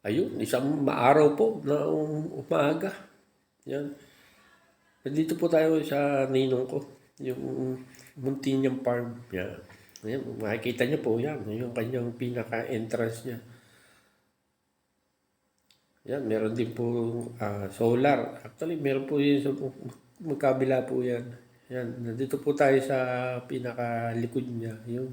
Ayun, isang maaraw po na umaga. Yan. Nandito po tayo sa ninong ko, yung munti niyang farm. Yan. Yan, makikita niyo po yan, yung kanyang pinaka-entrance niya. Yan, meron din po solar. Actually, meron po yun sa magkabila po yan. Yan, nandito po tayo sa pinaka-likod niya. Yung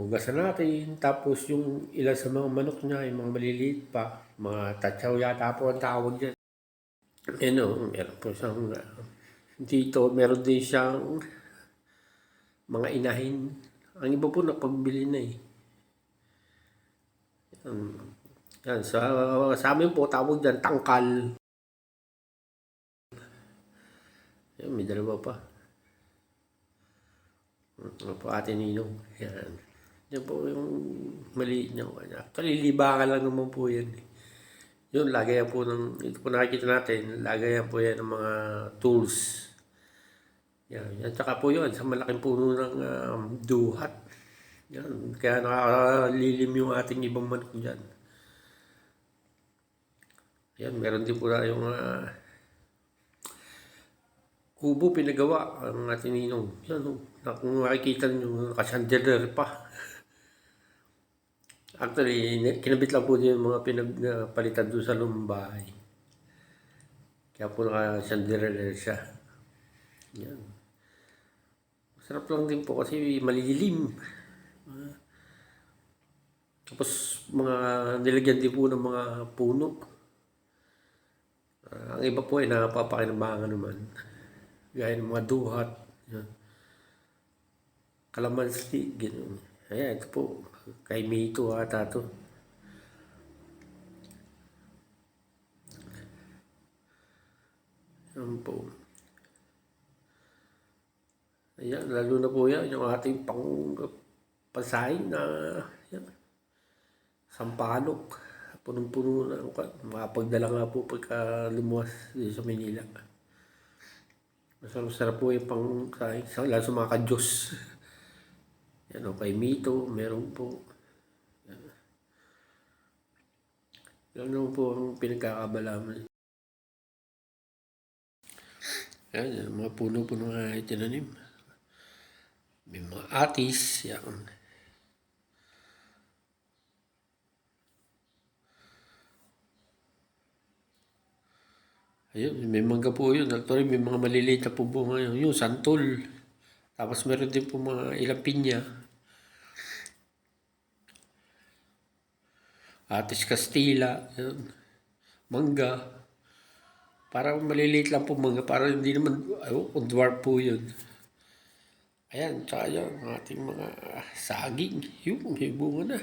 hugasan natin, tapos yung ilan sa mga manok niya, yung mga maliliit pa, mga tatsaw yata po ang tawag dyan. Meron po siyang, dito, meron din siyang mga inahin. Ang iba po napagbili na eh. Yan, sa amin po, tawag dyan, tangkal. Yan, may dalawa pa. Ano po, Ate Ninong. Yan. Yan po yung maliit niya. Actually, libangan lang naman po yan. Yun, lagayan po ito po nakikita natin, lagayan po yan ng mga tools. Yan, yan. Tsaka po yun, sa malaking puno ng duhat. Yan, kaya nakalilim yung ating ibang manok dyan. Yan, meron din po na yung kubo pinagawa ang ating ninong. Yan, kung makikita nyo, nakasandeler pa. Actually, kinabit lang po din yung mga pinagpalitan doon sa lumbahay. Kaya po naka-chandelier siya. Yan. Masarap lang din po kasi malilim. Tapos nilagyan din po ng mga puno. Ang iba po ay napapakinabangan naman. Gaya ng mga duhat. Yan. Kalamansi, gano'n. Ayan, ito po. Kay Mito ata to. Yan po. Ayan, lalo na po yan, yung ating pasahin na yan, sampalok. Punong-puno na. Makapagdala nga po pagka lumuwas sa Manila. Masarap po yung pang-sahin, lalo sa mga ka-Diyos. Yan o, kay Mito, meron po. Yan naman po ang pinagkakabalaman. Yan, mga puno-puno nga itinanim. May mga atis, yan. Ayun, may mangga po yun. Actually, may mga maliliit na po bunga yun. Yung santol. Tapos meron din po mga ilang pinya. Atis Castilla, yun. Mangga. Parang maliliit lang po mangga. Parang hindi naman, kung dwarf po yun. Ayan, tsaka yun, ating mga saging. Yung, may bunga na.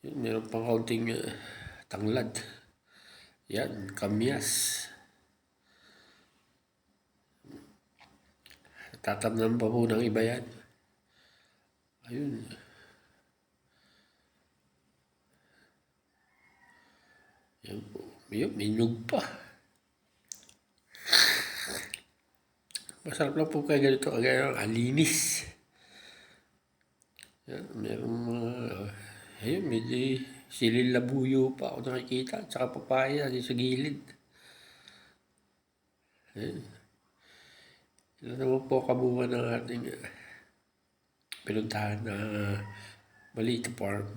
Yun, meron pang kaunting tanglad. Yan, kamyas. Tatamnan pa po ng iba yan. Ayun. Yan po. Yun, may nyug pa. Masarap lang po kaya ganito. Kaya alinis. Yan, meron mga... ayun, medyo silil labuyo pa ako nakikita. Tsaka papaya sa gilid. Ayun. Ito naman po kabuuan ng ating pinuntahan na maliit na farm.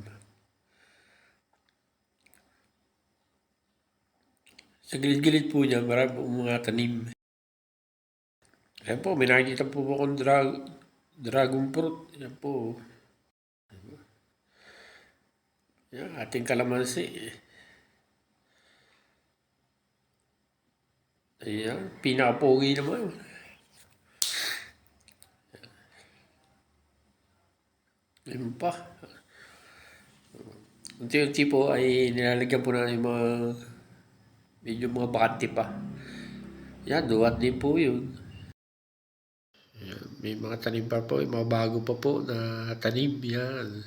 Sa gilid-gilid po niya, marami po mga tanim. Ayan po, may nakikita po akong dragon fruit. Ayan po. Ayan, ating kalamansi. Ayan, pinakapogi naman. Ayan pa. Unti-unti po ay nilalagyan po na yung mga medyo mga bakante pa. Yan, duwat din po yun. Yan, may mga tanim pa po, mga bago pa po na tanim. Yan.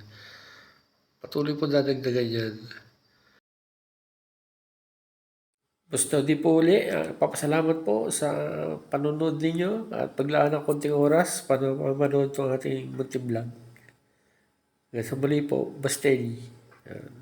Patuloy po dadagdagan yan. Basta di po uli, papasalamat po sa panonood ninyo at paglaan ng konting oras para manood itong ating munting vlog. Hanggang sa muli po, Basteli. Yan.